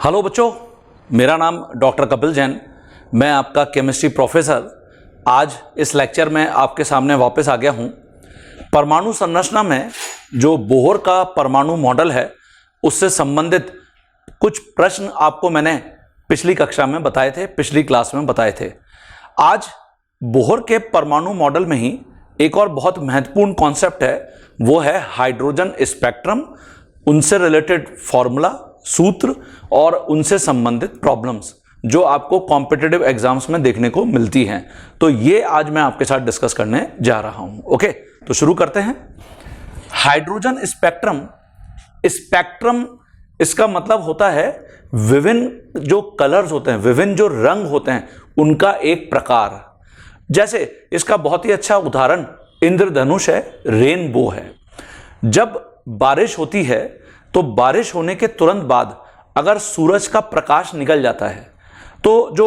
Hello बच्चों, मेरा नाम डॉक्टर कपिल जैन। मैं आपका केमिस्ट्री प्रोफेसर आज इस लेक्चर में आपके सामने वापस आ गया हूं। परमाणु संरचना में जो बोहर का परमाणु मॉडल है उससे संबंधित कुछ प्रश्न आपको मैंने पिछली कक्षा में बताए थे, पिछली क्लास में बताए थे। आज बोहर के परमाणु मॉडल में ही एक और बहुत महत्वपूर्ण कॉन्सेप्ट है, वो है हाइड्रोजन स्पेक्ट्रम, उनसे रिलेटेड फॉर्मूला, सूत्र और उनसे संबंधित प्रॉब्लम्स जो आपको कॉम्पिटिटिव एग्जाम्स में देखने को मिलती हैं। तो ये आज मैं आपके साथ डिस्कस करने जा रहा हूं। ओके, तो शुरू करते हैं। हाइड्रोजन स्पेक्ट्रम, स्पेक्ट्रम इसका मतलब होता है विभिन्न जो कलर्स होते हैं, विभिन्न जो रंग होते हैं उनका एक प्रकार। जैसे इसका बहुत ही अच्छा उदाहरण इंद्रधनुष है, रेनबो है। जब बारिश होती है तो बारिश होने के तुरंत बाद अगर सूरज का प्रकाश निकल जाता है तो जो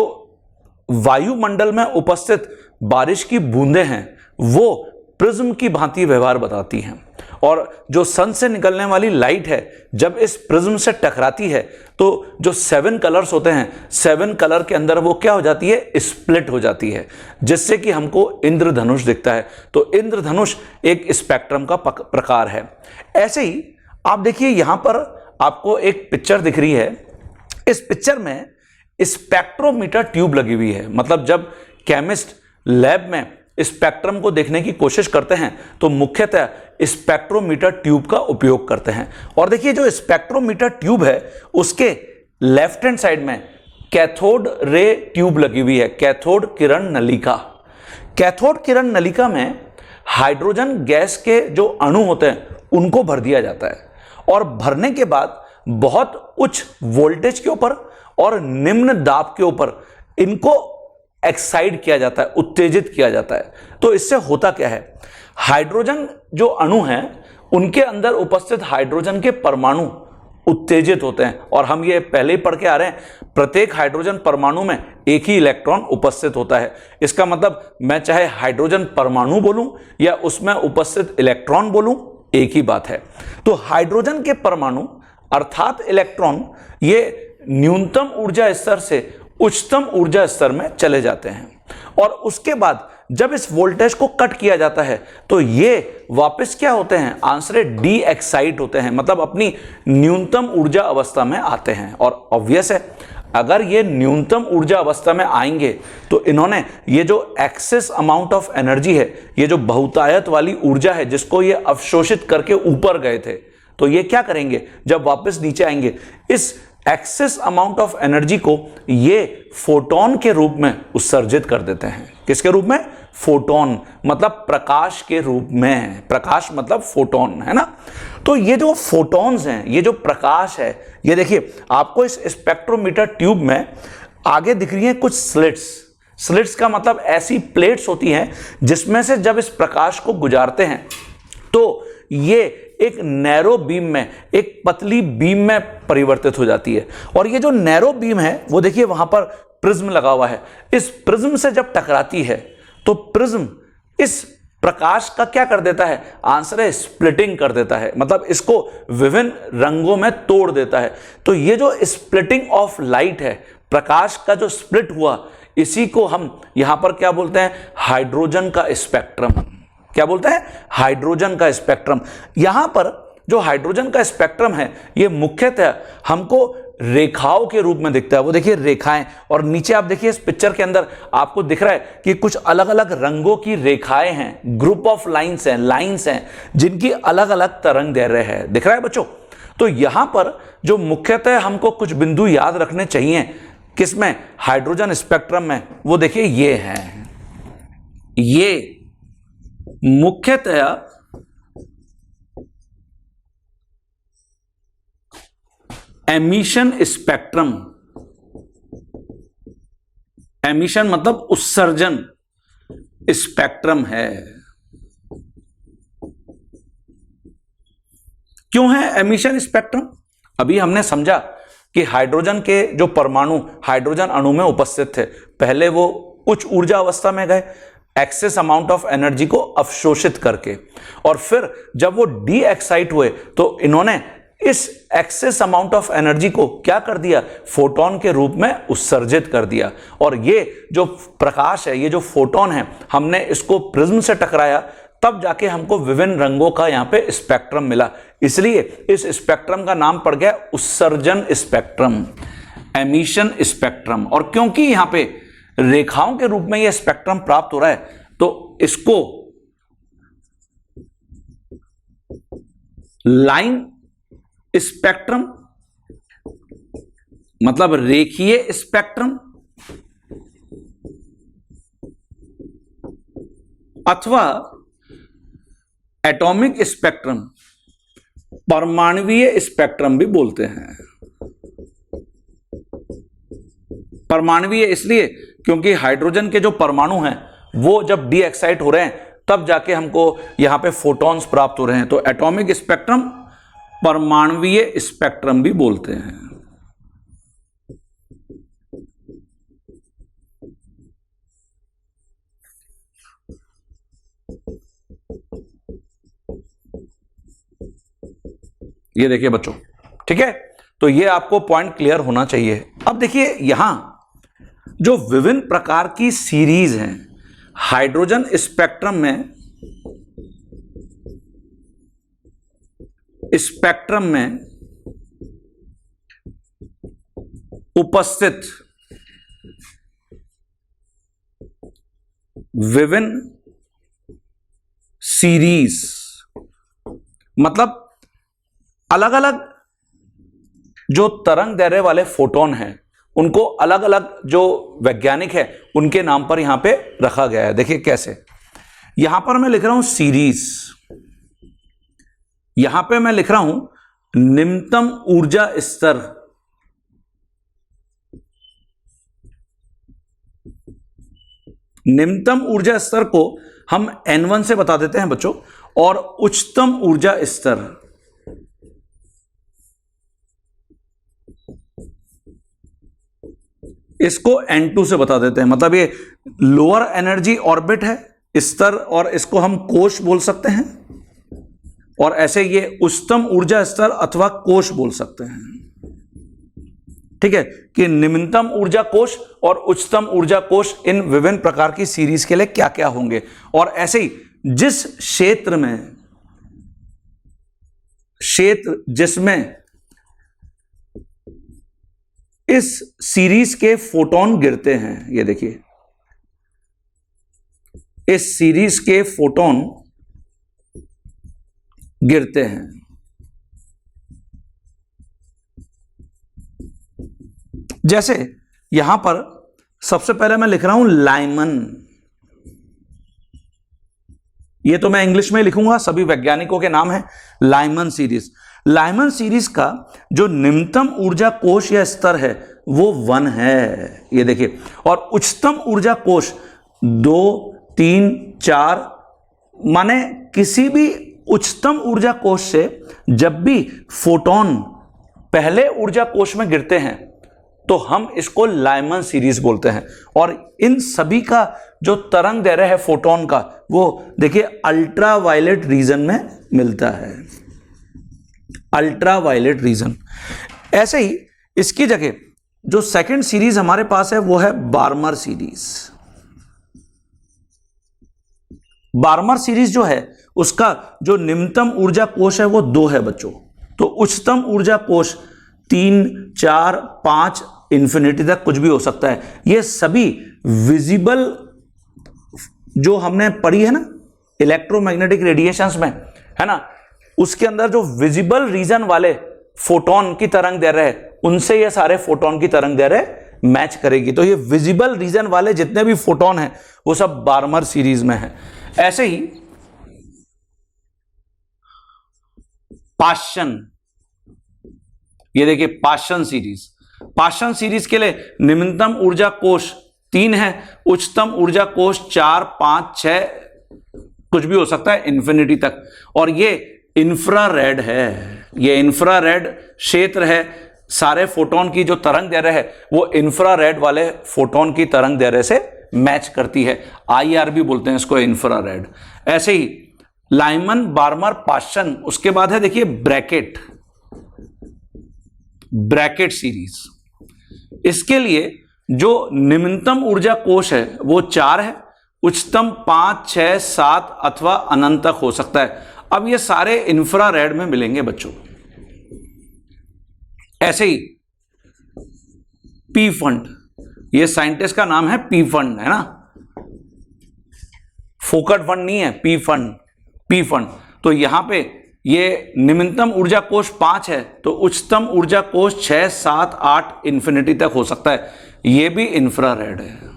वायुमंडल में उपस्थित बारिश की बूंदें हैं वो प्रिज्म की भांति व्यवहार बताती हैं, और जो सन से निकलने वाली लाइट है जब इस प्रिज्म से टकराती है तो जो 7 कलर्स होते हैं, 7 कलर के अंदर वो क्या हो जाती है, स्प्लिट हो जाती है, जिससे कि हमको इंद्रधनुष दिखता है। तो इंद्रधनुष एक स्पेक्ट्रम का प्रकार है। ऐसे ही आप देखिए, यहां पर आपको एक पिक्चर दिख रही है। इस पिक्चर में स्पेक्ट्रोमीटर ट्यूब लगी हुई है। मतलब जब केमिस्ट लैब में स्पेक्ट्रम को देखने की कोशिश करते हैं तो मुख्यतः स्पेक्ट्रोमीटर ट्यूब का उपयोग करते हैं। और देखिए, जो स्पेक्ट्रोमीटर ट्यूब है उसके लेफ्ट हैंड साइड में कैथोड रे ट्यूब लगी हुई है, कैथोड किरण नलिका। कैथोड किरण नलिका में हाइड्रोजन गैस के जो अणु होते हैं उनको भर दिया जाता है, और भरने के बाद बहुत उच्च वोल्टेज के ऊपर और निम्न दाब के ऊपर इनको एक्साइट किया जाता है, उत्तेजित किया जाता है। तो इससे होता क्या है, हाइड्रोजन जो अणु हैं उनके अंदर उपस्थित हाइड्रोजन के परमाणु उत्तेजित होते हैं, और हम ये पहले ही पढ़ के आ रहे हैं, प्रत्येक हाइड्रोजन परमाणु में एक ही इलेक्ट्रॉन उपस्थित होता है। इसका मतलब मैं चाहे हाइड्रोजन परमाणु बोलूं या उसमें उपस्थित इलेक्ट्रॉन बोलूं, एक ही बात है। तो हाइड्रोजन के परमाणु अर्थात इलेक्ट्रॉन ये न्यूनतम ऊर्जा स्तर से उच्चतम ऊर्जा स्तर में चले जाते हैं, और उसके बाद जब इस वोल्टेज को कट किया जाता है तो ये वापस क्या होते हैं, आंसर डी एक्साइट होते हैं, मतलब अपनी न्यूनतम ऊर्जा अवस्था में आते हैं। और ऑब्वियस है, अगर ये न्यूनतम ऊर्जा अवस्था में आएंगे तो इन्होंने ये जो एक्सेस अमाउंट ऑफ एनर्जी है, ये जो बहुतायत वाली ऊर्जा है जिसको ये अवशोषित करके ऊपर गए थे, तो ये क्या करेंगे, जब वापस नीचे आएंगे इस एक्सेस अमाउंट ऑफ एनर्जी को ये फोटोन के रूप में उत्सर्जित कर देते हैं। किसके रूप में, फोटोन, मतलब प्रकाश के रूप में। प्रकाश मतलब फोटोन, है ना। तो ये जो फोटॉन्स हैं, ये जो प्रकाश है, ये देखिए आपको इस स्पेक्ट्रोमीटर ट्यूब में आगे दिख रही है कुछ स्लिट्स। स्लिट्स का मतलब ऐसी प्लेट्स होती हैं जिसमें से जब इस प्रकाश को गुजारते हैं तो ये एक नैरो बीम में, एक पतली बीम में परिवर्तित हो जाती है। और ये जो नैरो बीम है वो देखिए वहां पर प्रिज्म लगा हुआ है। इस प्रिज्म से जब टकराती है तो प्रिज्म इस प्रकाश का क्या कर देता है, आंसर है स्प्लिटिंग कर देता है, मतलब इसको विभिन्न रंगों में तोड़ देता है। तो ये जो स्प्लिटिंग ऑफ लाइट है, प्रकाश का जो स्प्लिट हुआ, इसी को हम यहां पर क्या बोलते हैं, हाइड्रोजन का स्पेक्ट्रम। क्या बोलते हैं, हाइड्रोजन का स्पेक्ट्रम। यहां पर जो हाइड्रोजन का स्पेक्ट्रम है ये मुख्यतः हमको रेखाओं के रूप में दिखता है। वो देखिए रेखाएं, और नीचे आप देखिए इस पिक्चर के अंदर आपको दिख रहा है कि कुछ अलग अलग रंगों की रेखाएं हैं, ग्रुप ऑफ लाइंस हैं, लाइंस हैं जिनकी अलग अलग तरंग दैर्ध्य है। दिख रहा है बच्चों। तो यहां पर जो मुख्यतः हमको कुछ बिंदु याद रखने चाहिए, किसमें, हाइड्रोजन स्पेक्ट्रम में, वो देखिए ये हैं। ये मुख्यतः एमिशन स्पेक्ट्रम, एमिशन मतलब उत्सर्जन स्पेक्ट्रम है। क्यों है एमिशन स्पेक्ट्रम? अभी हमने समझा कि हाइड्रोजन के जो परमाणु हाइड्रोजन अणु में उपस्थित थे, पहले वो उच्च ऊर्जा अवस्था में गए, एक्सेस अमाउंट ऑफ एनर्जी को अवशोषित करके, और फिर जब वो डी एक्साइट हुए तो इन्होंने इस एक्सेस अमाउंट ऑफ एनर्जी को क्या कर दिया, फोटोन के रूप में उत्सर्जित कर दिया। और ये जो प्रकाश है, ये जो फोटोन है, हमने इसको प्रिज्म से टकराया, तब जाके हमको विभिन्न रंगों का यहां पे स्पेक्ट्रम मिला। इसलिए इस स्पेक्ट्रम का नाम पड़ गया उत्सर्जन स्पेक्ट्रम, एमिशन स्पेक्ट्रम। और क्योंकि यहां पे रेखाओं के रूप में यह स्पेक्ट्रम प्राप्त हो रहा है, तो इसको लाइन स्पेक्ट्रम, मतलब रेखीय स्पेक्ट्रम, अथवा एटॉमिक स्पेक्ट्रम, परमाणुवीय स्पेक्ट्रम भी बोलते हैं। परमाणुवीय इसलिए क्योंकि हाइड्रोजन के जो परमाणु हैं वो जब डी एक्साइट हो रहे हैं तब जाके हमको यहां पे फोटॉन्स प्राप्त हो रहे हैं, तो एटॉमिक स्पेक्ट्रम, परमाणुवीय स्पेक्ट्रम भी बोलते हैं। ये देखिए बच्चों, ठीक है, तो ये आपको पॉइंट क्लियर होना चाहिए। अब देखिए यहां जो विभिन्न प्रकार की सीरीज हैं हाइड्रोजन स्पेक्ट्रम में उपस्थित विभिन्न सीरीज, मतलब अलग अलग जो तरंग दैर्ध्य वाले फोटोन हैं उनको अलग अलग जो वैज्ञानिक है उनके नाम पर यहां पे रखा गया है। देखिए कैसे, यहां पर मैं लिख रहा हूं सीरीज, यहां पे मैं लिख रहा हूं निम्नतम ऊर्जा स्तर, निम्नतम ऊर्जा स्तर को हम N1 से बता देते हैं बच्चों, और उच्चतम ऊर्जा स्तर इसको N2 से बता देते हैं। मतलब ये लोअर एनर्जी ऑर्बिट है स्तर, और इसको हम कोश बोल सकते हैं, और ऐसे ये उच्चतम ऊर्जा स्तर अथवा कोश बोल सकते हैं। ठीक है, कि निम्नतम ऊर्जा कोश और उच्चतम ऊर्जा कोश इन विभिन्न प्रकार की सीरीज के लिए क्या क्या होंगे। और ऐसे ही जिस क्षेत्र जिसमें इस सीरीज के फोटोन गिरते हैं, ये देखिए इस सीरीज के फोटोन गिरते हैं, जैसे यहां पर सबसे पहले मैं लिख रहा हूं लाइमन, ये तो मैं इंग्लिश में लिखूंगा, सभी वैज्ञानिकों के नाम है लाइमन सीरीज। लाइमन सीरीज का जो निम्नतम ऊर्जा कोश या स्तर है वो 1 है, ये देखिए, और उच्चतम ऊर्जा कोश 2, 3, 4, माने किसी भी उच्चतम ऊर्जा कोश से जब भी फोटोन पहले ऊर्जा कोश में गिरते हैं तो हम इसको लाइमन सीरीज बोलते हैं। और इन सभी का जो तरंग दैर्ध्य है फोटोन का वो देखिए अल्ट्रावायलेट रीजन में मिलता है, अल्ट्रावायलेट रीजन। ऐसे ही इसकी जगह जो सेकंड सीरीज हमारे पास है वो है बार्मर सीरीज। बार्मर सीरीज जो है उसका जो निम्नतम ऊर्जा कोश है वो 2 है बच्चों, तो उच्चतम ऊर्जा कोश 3, 4, 5 इंफिनिटी तक कुछ भी हो सकता है। ये सभी विजिबल जो हमने पढ़ी है ना इलेक्ट्रोमैग्नेटिक रेडिएशंस में, है ना, उसके अंदर जो विजिबल रीजन वाले फोटोन की तरंग दैर्ध्य है उनसे ये सारे फोटोन की तरंग दैर्ध्य मैच करेगी। तो ये विजिबल रीजन वाले जितने भी फोटोन हैं वो सब बार्मर सीरीज में है। ऐसे ही पाशन, ये देखिए पाशन सीरीज, पाशन सीरीज के लिए निम्नतम ऊर्जा कोश 3 है, उच्चतम ऊर्जा कोश 4, 5, 6 कुछ भी हो सकता है इंफिनिटी तक। और ये इंफ्रारेड है, ये इंफ्रारेड क्षेत्र है, सारे फोटोन की जो तरंग दैर्ध्य है वो इंफ्रारेड वाले फोटोन की तरंग दैर्ध्य से मैच करती है, IR भी बोलते हैं इसको, इंफ्रारेड। ऐसे ही लाइमन, बार्मर, पाशन, उसके बाद है देखिए ब्रैकेट। Brackett series. इसके लिए जो निम्नतम ऊर्जा कोश है वो 4 है, उच्चतम 5, 6, 7 अथवा अनंत तक हो सकता है। अब ये सारे इंफ्रारेड में मिलेंगे बच्चों। ऐसे ही पी फंड, ये साइंटिस्ट का नाम है पी फंड, है ना, फोकट फंड नहीं है, पी फंड, पी फंड। तो यहां पे ये निम्नतम ऊर्जा कोश 5 है, तो उच्चतम ऊर्जा कोश 6, 7, 8 इंफिनिटी तक हो सकता है। ये भी इंफ्रारेड है।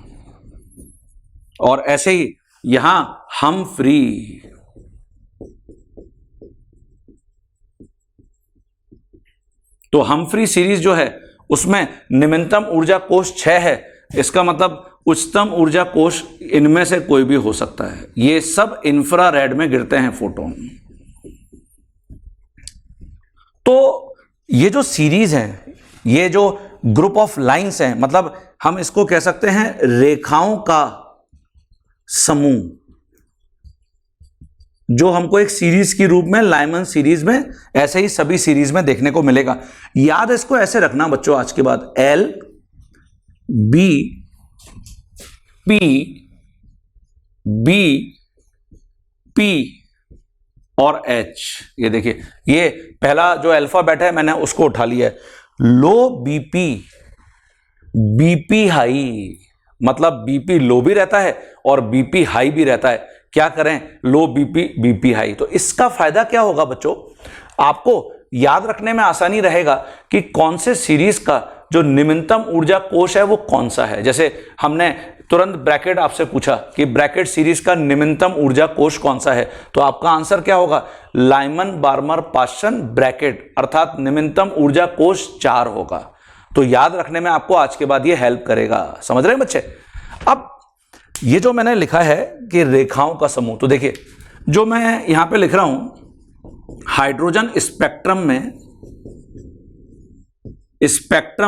और ऐसे ही यहां हमफ्री, तो हमफ्री सीरीज जो है उसमें निम्नतम ऊर्जा कोश 6 है, इसका मतलब उच्चतम ऊर्जा कोश इनमें से कोई भी हो सकता है। ये सब इंफ्रारेड में गिरते हैं फोटोन। तो ये जो सीरीज है, ये जो ग्रुप ऑफ लाइंस हैं, मतलब हम इसको कह सकते हैं रेखाओं का समूह, जो हमको एक सीरीज के रूप में लाइमन सीरीज में, ऐसे ही सभी सीरीज में देखने को मिलेगा। याद इसको ऐसे रखना बच्चों आज के बाद, L B P B P और एच। ये देखिए, ये पहला जो अल्फाबेट है मैंने उसको उठा लिया है। लो बीपी, बीपी हाई, मतलब बीपी लो भी रहता है और बीपी हाई भी रहता है। क्या करें, लो बीपी, बीपी हाई। तो इसका फायदा क्या होगा बच्चों, आपको याद रखने में आसानी रहेगा कि कौन से सीरीज का जो निम्नतम ऊर्जा कोश है वो कौन सा है। जैसे हमने तुरंत ब्रैकेट आपसे पूछा कि ब्रैकेट सीरीज का निम्नतम ऊर्जा कोश कौन सा है, तो आपका आंसर क्या होगा, लाइमन बार्मर पास्चन ब्रैकेट, अर्थात निम्नतम ऊर्जा कोश 4 होगा। तो याद रखने में आपको आज के बाद ये हेल्प करेगा। समझ रहे हैं बच्चे। अब ये जो मैंने लिखा है कि रेखाओं का समूह, तो देखिए जो मैं यहां पे लिख रहा हूं, हाइड्रोजन स्पेक्ट्रम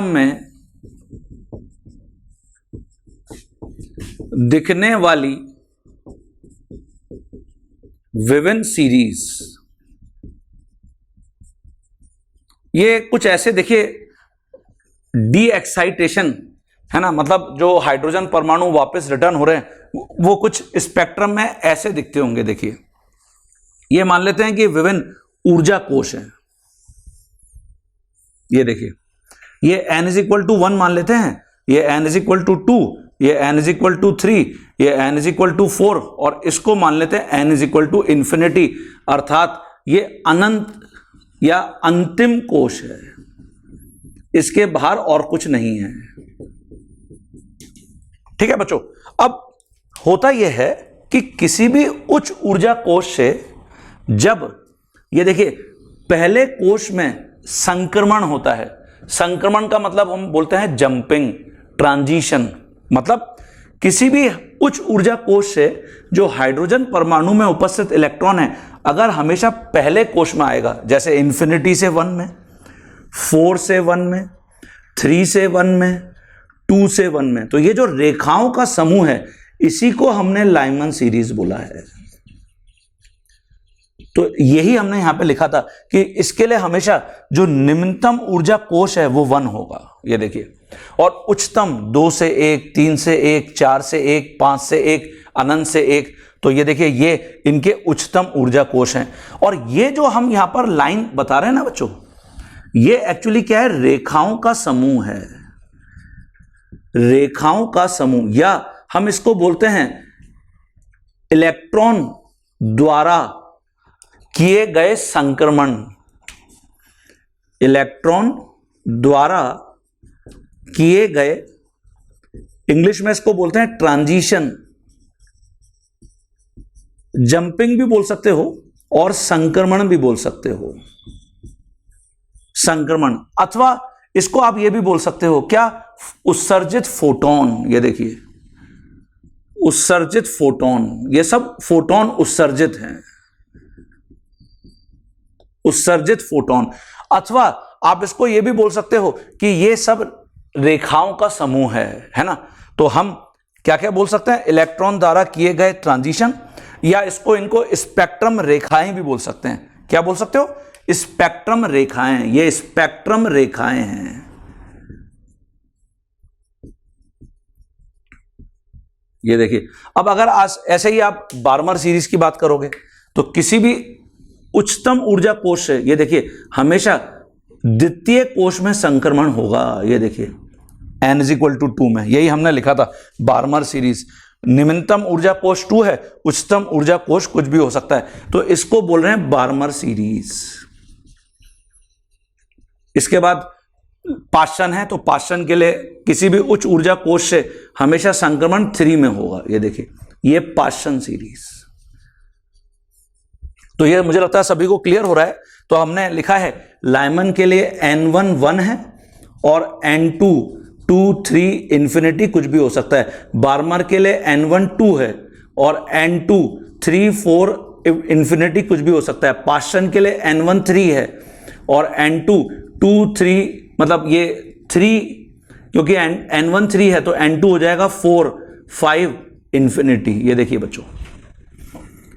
में दिखने वाली विभिन्न सीरीज, ये कुछ ऐसे देखिए डी एक्साइटेशन है ना, मतलब जो हाइड्रोजन परमाणु वापस रिटर्न हो रहे हैं वो कुछ स्पेक्ट्रम में ऐसे दिखते होंगे। देखिए ये मान लेते हैं कि विभिन्न ऊर्जा कोश हैं। ये देखिए, ये n = 1 मान लेते हैं, ये n = 2, ये n = 3, ये n = 4 और इसको मान लेते हैं n = इंफिनिटी, अर्थात ये अनंत या अंतिम कोश है, इसके बाहर और कुछ नहीं है। ठीक है बच्चों। अब होता यह है कि किसी भी उच्च ऊर्जा कोश से जब ये देखिए पहले कोश में संक्रमण होता है, संक्रमण का मतलब हम बोलते हैं जंपिंग, ट्रांजिशन, मतलब किसी भी उच्च ऊर्जा कोश से जो हाइड्रोजन परमाणु में उपस्थित इलेक्ट्रॉन है अगर हमेशा पहले कोश में आएगा, जैसे इंफिनिटी से 1 में, 4 से 1 में, 3 से 1 में, 2 से 1 में, तो ये जो रेखाओं का समूह है इसी को हमने लाइमन सीरीज बोला है। तो यही हमने यहां पे लिखा था कि इसके लिए हमेशा जो निम्नतम ऊर्जा कोश है वो 1 होगा। ये देखिए, और उच्चतम 2 से 1, 3 से 1, 4 से 1, 5 से 1, अनंत से 1। तो ये देखिए ये इनके उच्चतम ऊर्जा कोश हैं। और ये जो हम यहां पर लाइन बता रहे हैं ना बच्चों, ये एक्चुअली क्या है, रेखाओं का समूह है, रेखाओं का समूह, या हम इसको बोलते हैं इलेक्ट्रॉन द्वारा किए गए संक्रमण, इलेक्ट्रॉन द्वारा किए गए, इंग्लिश में इसको बोलते हैं ट्रांजिशन, जंपिंग भी बोल सकते हो और संक्रमण भी बोल सकते हो, संक्रमण, अथवा इसको आप ये भी बोल सकते हो क्या, उत्सर्जित फोटोन। ये देखिए उत्सर्जित फोटोन, ये सब फोटोन उत्सर्जित हैं, उत्सर्जित फोटोन। अथवा आप इसको ये भी बोल सकते हो कि ये सब रेखाओं का समूह है ना। तो हम क्या क्या बोल सकते हैं, इलेक्ट्रॉन द्वारा किए गए ट्रांजिशन, या इसको इनको स्पेक्ट्रम रेखाएं भी बोल सकते हैं। क्या बोल सकते हो, स्पेक्ट्रम रेखाएं, ये स्पेक्ट्रम रेखाएं हैं। ये देखिए, अब अगर आज ऐसे ही आप बार्मर सीरीज की बात करोगे तो किसी भी उच्चतम ऊर्जा कोश से, ये देखिए, हमेशा द्वितीय कोश में संक्रमण होगा। ये देखिए n=2 में, यही हमने लिखा था बार्मर सीरीज। निम्नतम ऊर्जा कोश 2 है, उच्चतम ऊर्जा कोश कुछ भी हो सकता है, तो इसको बोल रहे हैं बार्मर सीरीज। इसके बाद पाषाण है, तो पाषाण के लिए किसी भी उच्च ऊर्जा कोश से हमेशा संक्रमण 3 में होगा। ये देखिए, ये पाषाण सीरीज। तो ये मुझे लगता है सभी को क्लियर हो रहा है। तो हमने लिखा है लाइमन के लिए n1 1 है और n2 2 3 इंफिनिटी कुछ भी हो सकता है। बार्मर के लिए n1 2 है और n2 3 4 इंफिनिटी कुछ भी हो सकता है। पाषाण के लिए n1 3 है और n2 2 3, मतलब ये 3, क्योंकि n1 3 है तो n2 हो जाएगा 4 5 इंफिनिटी। ये देखिए बच्चों,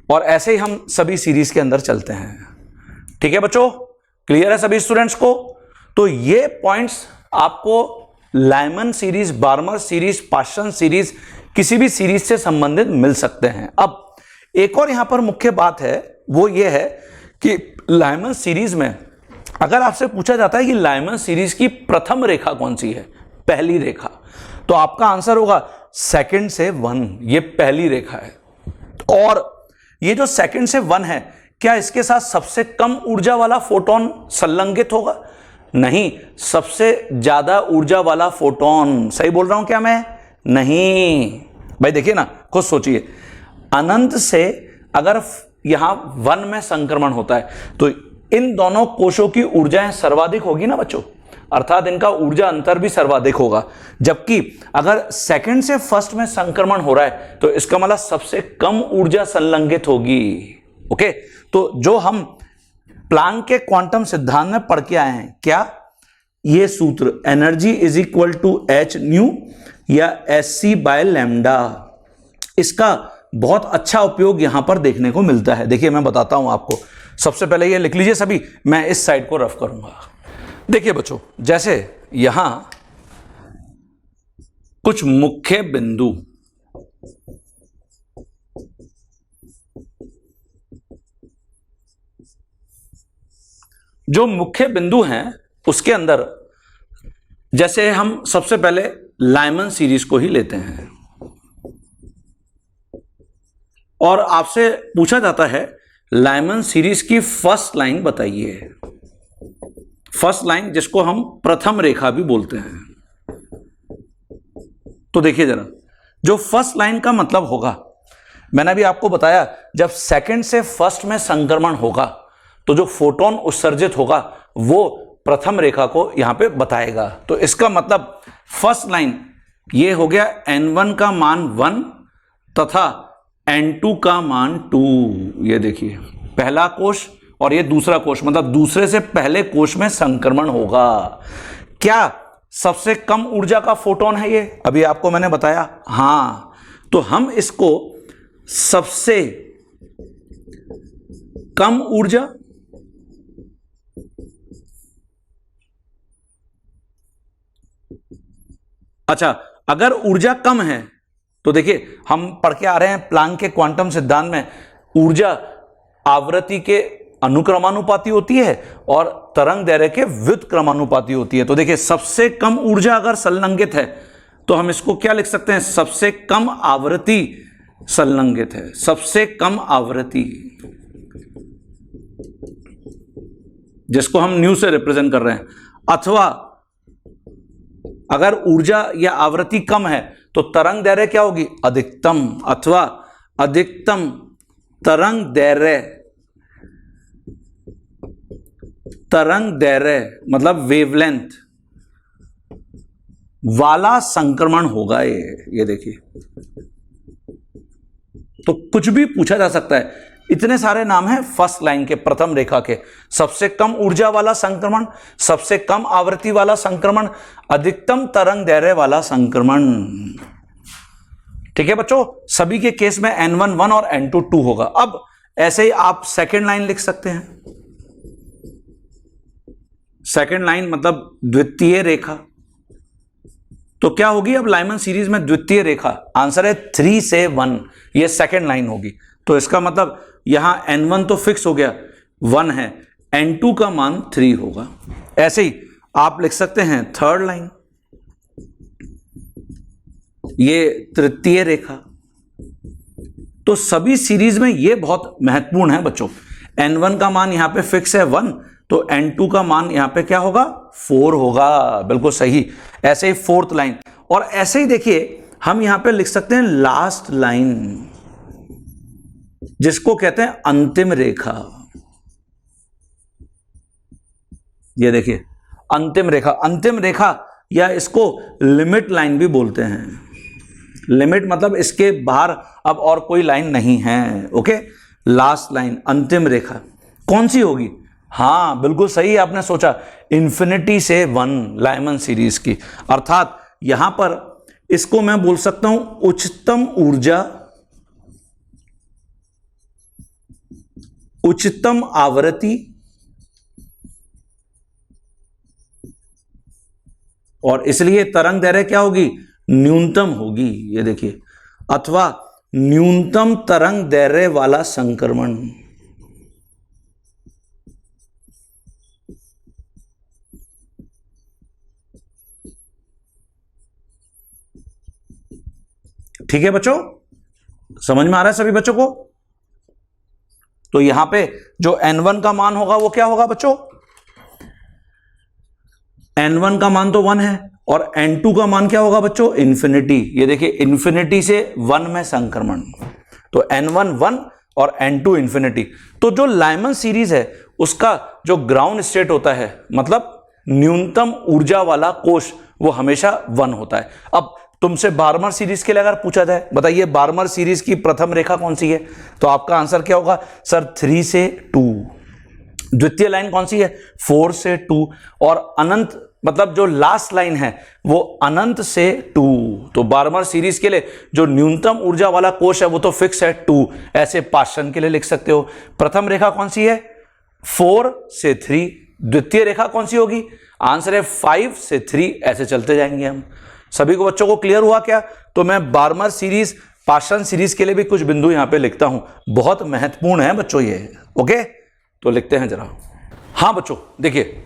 और ऐसे ही हम सभी सीरीज के अंदर चलते हैं। ठीक है बच्चों, क्लियर है सभी स्टूडेंट्स को? तो ये पॉइंट्स आपको लाइमन सीरीज, बार्मर सीरीज, पाषाण सीरीज, किसी भी सीरीज से संबंधित मिल सकते हैं। अब एक और यहां पर मुख्य बात है, वो ये है कि लाइमन सीरीज में अगर आपसे पूछा जाता है कि लाइमन सीरीज की प्रथम रेखा कौन सी है, पहली रेखा, तो आपका आंसर होगा 2 से 1, ये पहली रेखा है। और ये जो 2 से 1 है, क्या इसके साथ सबसे कम ऊर्जा वाला फोटोन संलग्नित होगा? नहीं, सबसे ज्यादा ऊर्जा वाला फोटोन। सही बोल रहा हूं क्या मैं? नहीं भाई, देखिए ना, खुद सोचिए, अनंत से अगर यहां 1 में संक्रमण होता है तो इन दोनों कोशों की ऊर्जाएं सर्वाधिक होगी ना बच्चों, अर्थात इनका ऊर्जा अंतर भी सर्वाधिक होगा। जबकि अगर 2 से 1 में संक्रमण हो रहा है तो इसका मतलब सबसे कम ऊर्जा संलग्नित होगी। ओके, तो जो हम प्लांक के क्वांटम सिद्धांत में पढ़ के आए हैं, क्या ये सूत्र energy is equal to h nu या sc/λ, इसका बहुत अच्छा उपयोग यहां पर देखने को मिलता है। देखिए मैं बताता हूं आपको, सबसे पहले ये लिख लीजिए सभी, मैं इस साइड को रफ करूंगा। देखिए बच्चों, जैसे यहां कुछ मुख्य बिंदु, जो मुख्य बिंदु हैं उसके अंदर, जैसे हम सबसे पहले लाइमन सीरीज को ही लेते हैं और आपसे पूछा जाता है लाइमन सीरीज की फर्स्ट लाइन बताइए। फर्स्ट लाइन, जिसको हम प्रथम रेखा भी बोलते हैं। तो देखिए जरा, जो फर्स्ट लाइन का मतलब होगा, मैंने अभी आपको बताया, जब 2 से 1 में संक्रमण होगा तो जो फोटोन उत्सर्जित होगा वो प्रथम रेखा को यहां पे बताएगा। तो इसका मतलब फर्स्ट लाइन ये हो गया n1 का मान 1 तथा n2 का मान 2। ये देखिए, पहला कोश और ये दूसरा कोश, मतलब दूसरे से पहले कोश में संक्रमण होगा। क्या सबसे कम ऊर्जा का फोटोन है ये? अभी आपको मैंने बताया हां, तो हम इसको सबसे कम ऊर्जा अच्छा, अगर ऊर्जा कम है तो देखिए, हम पढ़ के आ रहे हैं प्लांक के क्वांटम सिद्धांत में, ऊर्जा आवृत्ति के अनुक्रमानुपाती होती है और तरंग दैर्घ्य के व्युत्क्रमानुपाती होती है। तो देखिए, सबसे कम ऊर्जा अगर संलग्नित है तो हम इसको क्या लिख सकते हैं? सबसे कम आवृत्ति संलग्नित है, सबसे कम आवृत्ति, जिसको हम न्यू से रिप्रेजेंट कर रहे हैं। अथवा अगर ऊर्जा या आवृत्ति कम है तो तरंग दैर्घ्य क्या होगी? अधिकतम, अथवा अधिकतम तरंग दैर्घ्य, तरंग दैर्घ्य मतलब वेवलेंथ वाला संक्रमण होगा ये देखिए। तो कुछ भी पूछा जा सकता है, इतने सारे नाम हैं फर्स्ट लाइन के, प्रथम रेखा के। सबसे कम ऊर्जा वाला संक्रमण, सबसे कम आवृत्ति वाला संक्रमण, अधिकतम तरंग दैर्घ्य वाला संक्रमण। ठीक है बच्चों, सभी के केस में n1 1 और n2 2 होगा। अब ऐसे ही आप सेकेंड लाइन लिख सकते हैं। सेकेंड लाइन मतलब द्वितीय रेखा, तो क्या होगी अब लाइमन सीरीज में द्वितीय रेखा? आंसर है 3 से 1, ये सेकेंड लाइन होगी। तो इसका मतलब यहां n1 तो फिक्स हो गया 1 है, n2 का मान 3 होगा। ऐसे ही आप लिख सकते हैं थर्ड लाइन, ये तृतीय रेखा। तो सभी सीरीज में ये बहुत महत्वपूर्ण है बच्चों। n1 का मान यहां पे फिक्स है 1, तो n2 का मान यहां पे क्या होगा? 4 होगा। बिल्कुल सही। ऐसे ही फोर्थ लाइन, और ऐसे ही देखिए हम यहां पे लिख सकते हैं लास्ट लाइन, जिसको कहते हैं अंतिम रेखा। ये देखिए अंतिम रेखा, अंतिम रेखा या इसको लिमिट लाइन भी बोलते हैं। लिमिट मतलब इसके बाहर अब और कोई लाइन नहीं है। ओके, लास्ट लाइन, अंतिम रेखा कौन सी होगी? हाँ बिल्कुल सही आपने सोचा, इंफिनिटी से 1 लाइमन सीरीज की। अर्थात यहां पर इसको मैं बोल सकता हूं उच्चतम ऊर्जा, उच्चतम आवृत्ति और इसलिए तरंग दैर्घ्य क्या होगी? न्यूनतम होगी। ये देखिए, अथवा न्यूनतम तरंग दैर्घ्य वाला संक्रमण। ठीक है बच्चों, समझ में आ रहा है सभी बच्चों को? तो यहां पे जो n1 का मान होगा वो क्या होगा बच्चों? n1 का मान तो 1 है, और n2 का मान क्या होगा बच्चों? इंफिनिटी। ये देखिए इंफिनिटी से 1 में संक्रमण, तो n1 1 और n2 इंफिनिटी। तो जो लाइमन सीरीज है उसका जो ग्राउंड स्टेट होता है, मतलब न्यूनतम ऊर्जा वाला कोश, वो हमेशा 1 होता है। अब तुमसे बार्मर सीरीज के लिए अगर पूछा जाए, बताइए बार्मर सीरीज की प्रथम रेखा कौन सी है, तो आपका आंसर क्या होगा? सर 3 से 2। द्वितीय लाइन कौन सी है? 4 से 2। और अनंत मतलब जो लास्ट लाइन है वो अनंत से 2। तो बार्मर सीरीज के लिए जो न्यूनतम ऊर्जा वाला कोश है वो तो फिक्स है 2। ऐसे पाषाण के लिए लिख सकते हो। प्रथम रेखा कौन सी है? 4 से 3। द्वितीय रेखा कौन सी होगी? आंसर है 5 से 3। ऐसे चलते जाएंगे हम। सभी को बच्चों को क्लियर हुआ क्या? तो मैं बार्मर सीरीज, पाषाण सीरीज के लिए भी कुछ बिंदु यहां पे लिखता हूं, बहुत महत्वपूर्ण है बच्चों ये। ओके, तो लिखते हैं जरा। हाँ बच्चों देखिए,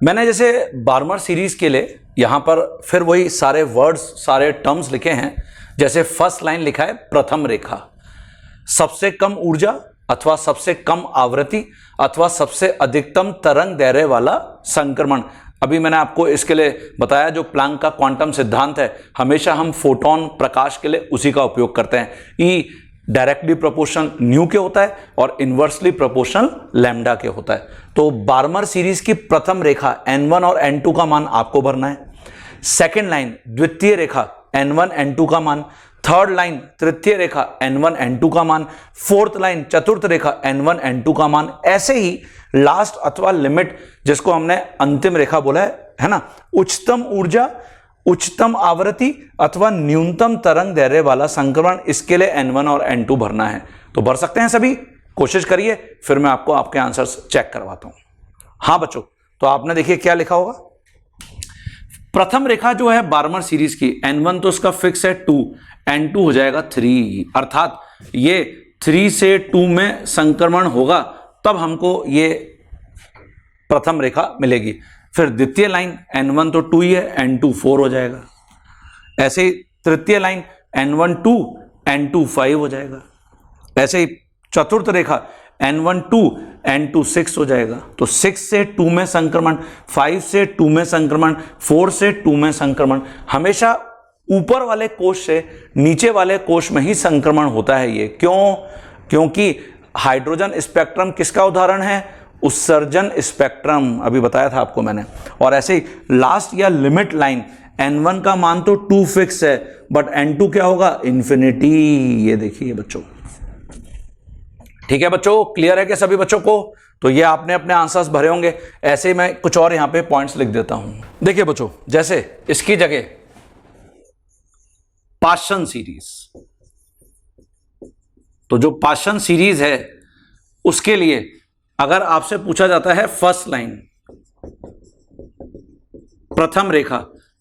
मैंने जैसे बार्मर सीरीज के लिए यहां पर फिर वही सारे वर्ड्स, सारे टर्म्स लिखे हैं। जैसे फर्स्ट लाइन लिखा है प्रथम रेखा, सबसे कम ऊर्जा अथवा सबसे कम आवृत्ति अथवा सबसे अधिकतम तरंग दैर्घ्य वाला संक्रमण। अभी मैंने आपको इसके लिए बताया, जो प्लैंक का क्वांटम सिद्धांत है, हमेशा हम फोटोन प्रकाश के लिए उसी का उपयोग करते हैं। ई डायरेक्टली प्रोपोर्शनल न्यू के होता है और इनवर्सली प्रोपोर्शनल लैम्डा के होता है। तो बार्मर सीरीज की प्रथम रेखा n1 और n2 का मान आपको भरना है। सेकेंड लाइन द्वितीय रेखा n1 n2 का मान। थर्ड लाइन तृतीय रेखा n1 n2 का मान। फोर्थ लाइन चतुर्थ रेखा n1 n2 का मान। ऐसे ही लास्ट अथवा लिमिट, जिसको हमने अंतिम रेखा बोला है ना, उच्चतम ऊर्जा, उच्चतम आवृत्ति अथवा न्यूनतम तरंग दैर्घ्य वाला संक्रमण, इसके लिए n1 और n2 भरना है। तो भर सकते हैं सभी, कोशिश करिए, फिर मैं आपको आपके आंसर्स चेक करवाता हूं। हाँ बच्चों, तो आपने देखिए क्या लिखा होगा। प्रथम रेखा जो है बार्मर सीरीज की, n1 तो उसका फिक्स है 2, n2 हो जाएगा 3, अर्थात ये 3 से 2 में संक्रमण होगा, तब हमको ये प्रथम रेखा मिलेगी। फिर द्वितीय लाइन n1 तो 2 ही है, n2 4 हो जाएगा। ऐसे ही तृतीय लाइन n1 2, n2 5 हो जाएगा। ऐसे ही चतुर्थ रेखा n1 2, n2 6 हो जाएगा। तो 6 से 2 में संक्रमण, 5 से 2 में संक्रमण, 4 से 2 में संक्रमण। हमेशा ऊपर वाले कोश से नीचे वाले कोश में ही संक्रमण होता है ये। क्यों? क्योंकि हाइड्रोजन स्पेक्ट्रम किसका उदाहरण है? उत्सर्जन स्पेक्ट्रम, अभी बताया था आपको मैंने। और ऐसे ही लास्ट या लिमिट लाइन n1 का मान तो 2 फिक्स है, बट n2 क्या होगा? इंफिनिटी। ये देखिए बच्चों, ठीक है बच्चों, क्लियर है क्या सभी बच्चों को? तो ये आपने अपने आंसर्स भरे होंगे। ऐसे मैं कुछ और यहां पे पॉइंट्स लिख देता हूं। देखिए बच्चों, जैसे इसकी जगह पाषाण सीरीज, तो जो पाषाण सीरीज है उसके लिए अगर आपसे पूछा जाता है फर्स्ट लाइन, प्रथम रेखा,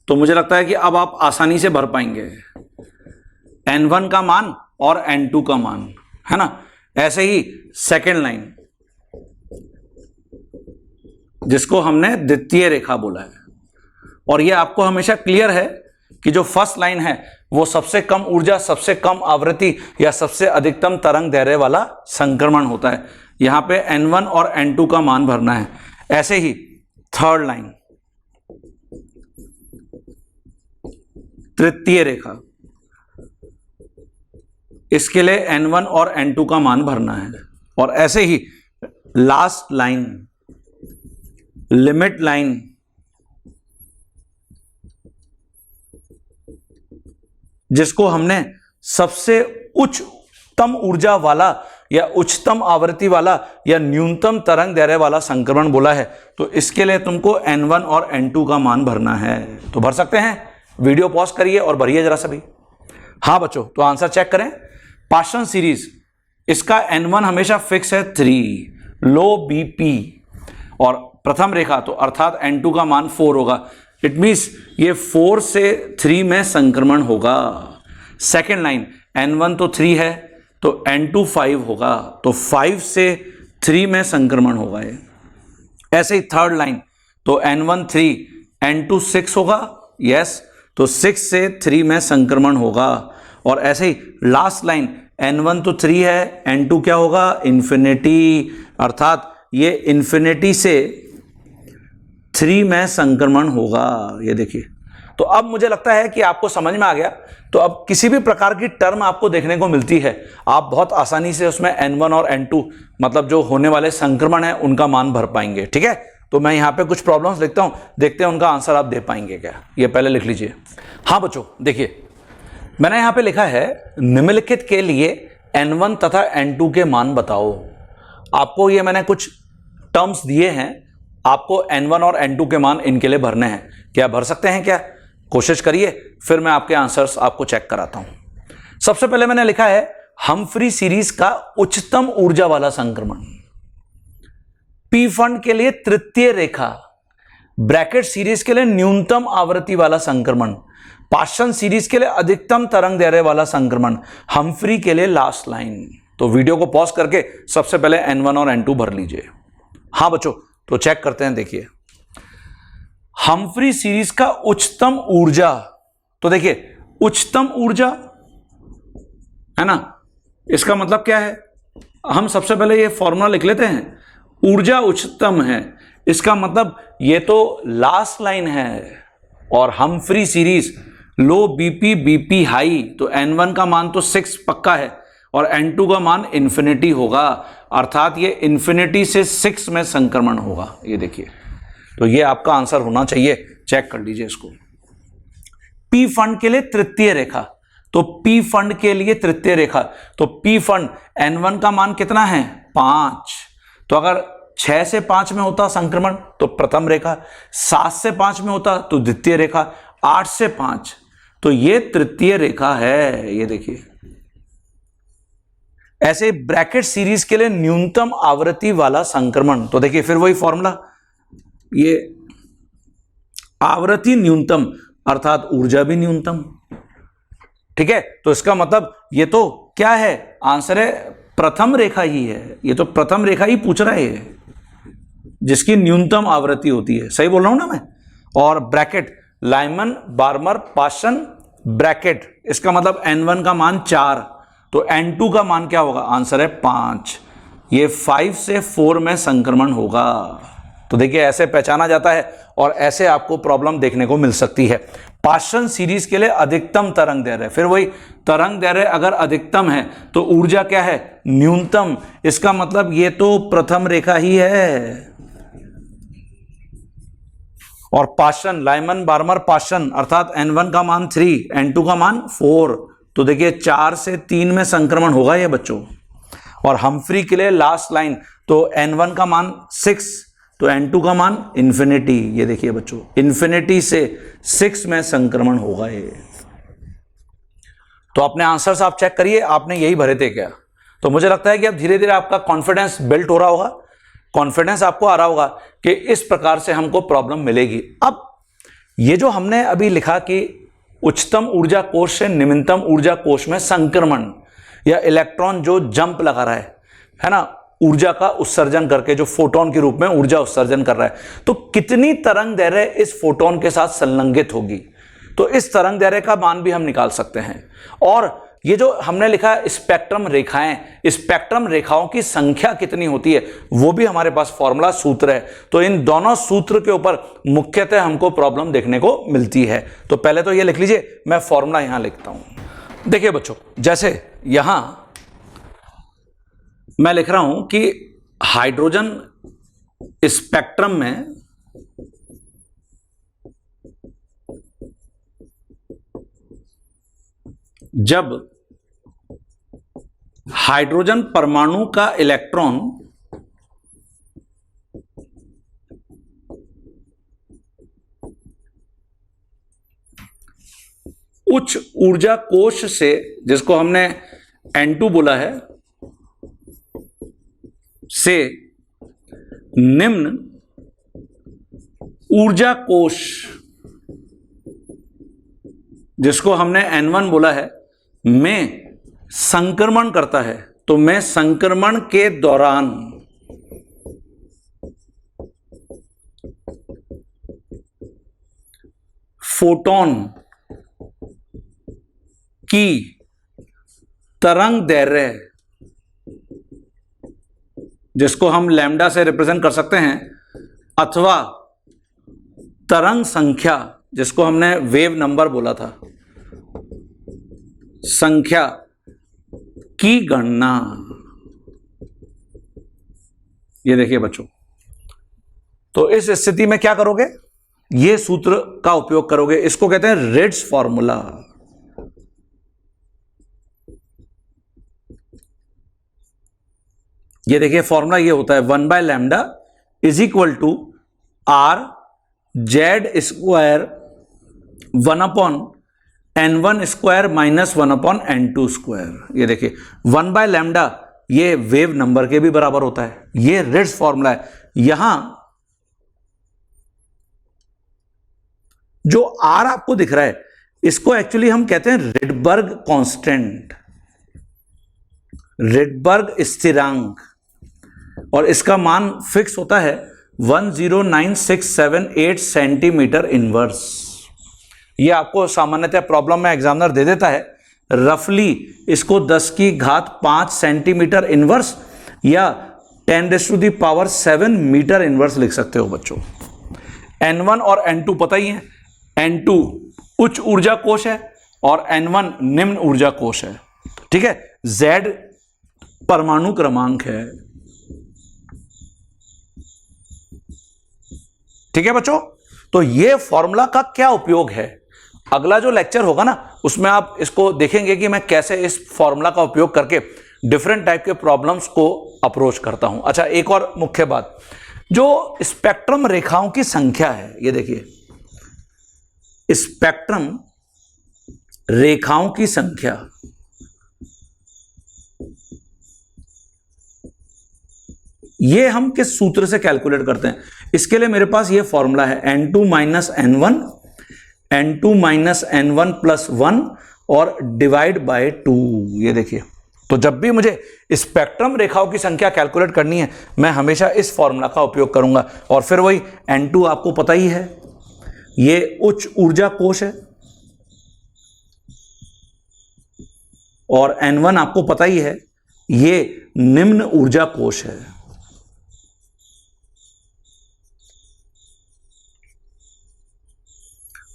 तो मुझे लगता है कि अब आप आसानी से भर पाएंगे n1 का मान और n2 का मान, है ना। ऐसे ही सेकेंड लाइन, जिसको हमने द्वितीय रेखा बोला है, और यह आपको हमेशा क्लियर है कि जो फर्स्ट लाइन है वो सबसे कम ऊर्जा, सबसे कम आवृत्ति या सबसे अधिकतम तरंग दैर्घ्य वाला संक्रमण होता है। यहां पे n1 और n2 का मान भरना है। ऐसे ही थर्ड लाइन, तृतीय रेखा, इसके लिए n1 और n2 का मान भरना है। और ऐसे ही लास्ट लाइन, लिमिट लाइन, जिसको हमने सबसे उच्चतम ऊर्जा वाला या उच्चतम आवृत्ति वाला या न्यूनतम तरंग दैर्घ्य वाला संक्रमण बोला है, तो इसके लिए तुमको n1 और n2 का मान भरना है। तो भर सकते हैं, वीडियो पॉज करिए और भरिए जरा सभी। हाँ बच्चों, तो आंसर चेक करें। पाशन सीरीज, इसका n1 हमेशा फिक्स है 3, लो BP, और प्रथम रेखा तो अर्थात n2 का मान 4 होगा। इट मीन्स ये 4 से 3 में संक्रमण होगा। सेकेंड लाइन, n1 तो 3 है तो n2 5 होगा, तो 5 से 3 में संक्रमण होगा ये। ऐसे ही थर्ड लाइन, तो n1 3, n2 6 होगा, यस, तो 6 से 3 में संक्रमण होगा। और ऐसे ही लास्ट लाइन, n1 तो 3 है, n2 क्या होगा, इन्फिनिटी, अर्थात ये इन्फिनिटी से 3 में संक्रमण होगा। ये देखिए, तो अब मुझे लगता है कि आपको समझ में आ गया। तो अब किसी भी प्रकार की टर्म आपको देखने को मिलती है, आप बहुत आसानी से उसमें n1 और n2 मतलब जो होने वाले संक्रमण है उनका मान भर पाएंगे। ठीक है, तो मैं यहाँ पे कुछ प्रॉब्लम्स लिखता हूँ, देखते हैं उनका आंसर आप दे पाएंगे क्या। ये पहले लिख लीजिए। हाँ बच्चों देखिए, मैंने यहाँ पे लिखा है निम्नलिखित के लिए n1 तथा n2 के मान बताओ। आपको ये मैंने कुछ टर्म्स दिए हैं, आपको n1 और n2 के मान इनके लिए भरने हैं। क्या भर सकते हैं क्या? कोशिश करिए, फिर मैं आपके आंसर्स आपको चेक कराता हूं। सबसे पहले मैंने लिखा है हम्फ्री सीरीज का उच्चतम ऊर्जा वाला संक्रमण, पी फंड के लिए तृतीय रेखा, ब्रैकेट सीरीज के लिए न्यूनतम आवृत्ति वाला संक्रमण, पाशन सीरीज के लिए अधिकतम तरंग दैर्घ्य वाला संक्रमण, हम्फ्री के लिए लास्ट लाइन। तो वीडियो को पॉज करके सबसे पहले n1 और n2 भर लीजिए। हाँ बच्चों, तो चेक करते हैं। देखिए, हम्फ्री सीरीज का उच्चतम ऊर्जा, तो देखिए उच्चतम ऊर्जा है ना, इसका मतलब क्या है, हम सबसे पहले ये फॉर्मूला लिख लेते हैं। ऊर्जा उच्चतम है, इसका मतलब ये तो लास्ट लाइन है, और हम्फ्री सीरीज लो बीपी हाई, तो n1 का मान तो 6 पक्का है और n2 का मान इन्फिनिटी होगा, अर्थात ये इन्फिनिटी से 6 में संक्रमण होगा। ये देखिए, तो ये आपका आंसर होना चाहिए। चेक कर लीजिए इसको। पी फंड के लिए तृतीय रेखा, तो पी फंड के लिए तृतीय रेखा, तो पी फंड n1 का मान कितना है, 5। तो अगर 6 से 5 में होता संक्रमण तो प्रथम रेखा, 7 से 5 में होता तो द्वितीय रेखा, 8 से 5 तो ये तृतीय रेखा है। ये देखिए, ऐसे ब्रैकेट सीरीज के लिए न्यूनतम आवृत्ति वाला संक्रमण, तो देखिए फिर वही फॉर्मूला, ये आवृत्ति न्यूनतम अर्थात ऊर्जा भी न्यूनतम। ठीक है, तो इसका मतलब ये तो क्या है, आंसर है प्रथम रेखा ही है। ये तो प्रथम रेखा ही पूछ रहा है जिसकी न्यूनतम आवृत्ति होती है। सही बोल रहा हूं ना मैं? और bracket Lyman Barmer Paschen bracket, इसका मतलब n1 का मान 4, तो n2 का मान क्या होगा, आंसर है 5। ये 5 से 4 में संक्रमण होगा। तो देखिए, ऐसे पहचाना जाता है और ऐसे आपको प्रॉब्लम देखने को मिल सकती है। पाशन सीरीज के लिए अधिकतम तरंग दैर्घ्य, फिर वही तरंग दैर्घ्य अगर अधिकतम है तो ऊर्जा क्या है, न्यूनतम, इसका मतलब ये तो प्रथम रेखा ही है। और पाशन लाइमन बार्मर पाशन अर्थात n1 का मान 3, n2 का मान 4, तो देखिए 4 से 3 में संक्रमण होगा ये बच्चों। और हम्फ्री के लिए लास्ट लाइन, तो n1 का मान 6, तो n2 का मान इन्फिनिटी। ये देखिए बच्चों, इन्फिनिटी से 6 में संक्रमण होगा ये। तो अपने आंसर्स आप चेक करिए, आपने यही भरे थे क्या? तो मुझे लगता है कि अब धीरे धीरे आपका कॉन्फिडेंस बिल्ट हो रहा होगा, कॉन्फिडेंस आपको आ रहा होगा कि इस प्रकार से हमको प्रॉब्लम मिलेगी। अब ये जो हमने अभी लिखा कि उच्चतम ऊर्जा कोश से निम्नतम ऊर्जा कोश में संक्रमण या इलेक्ट्रॉन जो जंप लगा रहा है ना, ऊर्जा का उत्सर्जन करके जो फोटोन के रूप में ऊर्जा उत्सर्जन कर रहा है, तो कितनी तरंग दैर्घ्य इस फोटोन के साथ संलग्नित होगी, तो इस तरंग दैर्घ्य का मान भी हम निकाल सकते हैं। और ये जो हमने लिखा है स्पेक्ट्रम रेखाएं, स्पेक्ट्रम रेखाओं की संख्या कितनी होती है वो भी हमारे पास फॉर्मूला सूत्र है। तो इन दोनों सूत्र के ऊपर मुख्यतः हमको प्रॉब्लम देखने को मिलती है। तो पहले तो ये लिख लीजिए, मैं फॉर्मूला यहां लिखता हूं। देखिए बच्चों, जैसे यहां मैं लिख रहा हूं कि हाइड्रोजन स्पेक्ट्रम में जब हाइड्रोजन परमाणु का इलेक्ट्रॉन उच्च ऊर्जा कोश से, जिसको हमने N2 बोला है, से निम्न ऊर्जा कोश, जिसको हमने N1 बोला है, में संक्रमण करता है, तो मैं संक्रमण के दौरान फोटोन की तरंग दैर्घ्य, जिसको हम लैम्डा से रिप्रेजेंट कर सकते हैं, अथवा तरंग संख्या, जिसको हमने वेव नंबर बोला था, संख्या की गणना। ये देखिए बच्चों, तो इस स्थिति में क्या करोगे, ये सूत्र का उपयोग करोगे, इसको कहते हैं रिट्ज फॉर्मूला। ये देखिए फॉर्मूला ये होता है 1/λ is equal to R Z square 1/N1 square minus 1/N2 square. ये देखिए 1/λ ये वेव नंबर के भी बराबर होता है, ये रिट्ज फॉर्मूला है। यहां जो आर आपको दिख रहा है, इसको एक्चुअली हम कहते हैं रिडबर्ग कांस्टेंट, रिडबर्ग स्थिरांक, और इसका मान फिक्स होता है 109678 सेंटीमीटर इनवर्स। ये आपको सामान्यतः प्रॉब्लम में एग्जामिनर दे देता है, रफली इसको 10⁵ सेंटीमीटर इनवर्स या 10⁻⁷ मीटर इनवर्स लिख सकते हो बच्चों। N1 और N2 पता ही है, N2 उच्च ऊर्जा कोश है और N1 निम्न ऊर्जा कोश है, ठीक है। Z परमाणु क्रमांक है, ठीक है बच्चों। तो ये फॉर्मूला का क्या उपयोग है, अगला जो लेक्चर होगा ना उसमें आप इसको देखेंगे कि मैं कैसे इस फॉर्मूला का उपयोग करके डिफरेंट टाइप के प्रॉब्लम्स को अप्रोच करता हूं। अच्छा, एक और मुख्य बात, जो स्पेक्ट्रम रेखाओं की संख्या है, ये देखिए स्पेक्ट्रम रेखाओं की संख्या, ये हम किस सूत्र से कैलकुलेट करते हैं, इसके लिए मेरे पास ये फॉर्मूला है N2 minus N1, N2 minus N1 plus 1 और डिवाइड बाय 2। ये देखिए, तो जब भी मुझे स्पेक्ट्रम रेखाओं की संख्या कैलकुलेट करनी है, मैं हमेशा इस फॉर्मूला का उपयोग करूंगा। और फिर वही N2 आपको पता ही है, ये उच्च ऊर्जा कोश है, और N1 आपको पता ही है, ये निम्न ऊर्जा कोश है।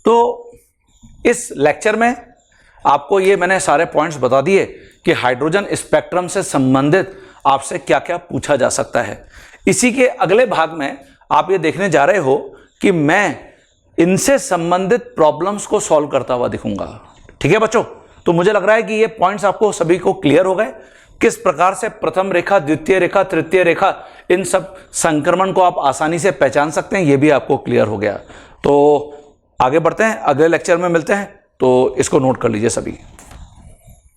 तो इस लेक्चर में आपको ये मैंने सारे पॉइंट्स बता दिए कि हाइड्रोजन स्पेक्ट्रम से संबंधित आपसे क्या क्या पूछा जा सकता है। इसी के अगले भाग में आप ये देखने जा रहे हो कि मैं इनसे संबंधित प्रॉब्लम्स को सॉल्व करता हुआ दिखूंगा, ठीक है बच्चों। तो मुझे लग रहा है कि ये पॉइंट्स आपको सभी को क्लियर हो गए, किस प्रकार से प्रथम रेखा, द्वितीय रेखा, तृतीय रेखा, इन सब संक्रमण को आप आसानी से पहचान सकते हैं, ये भी आपको क्लियर हो गया। तो आगे बढ़ते हैं, अगले लेक्चर में मिलते हैं, तो इसको नोट कर लीजिए सभी।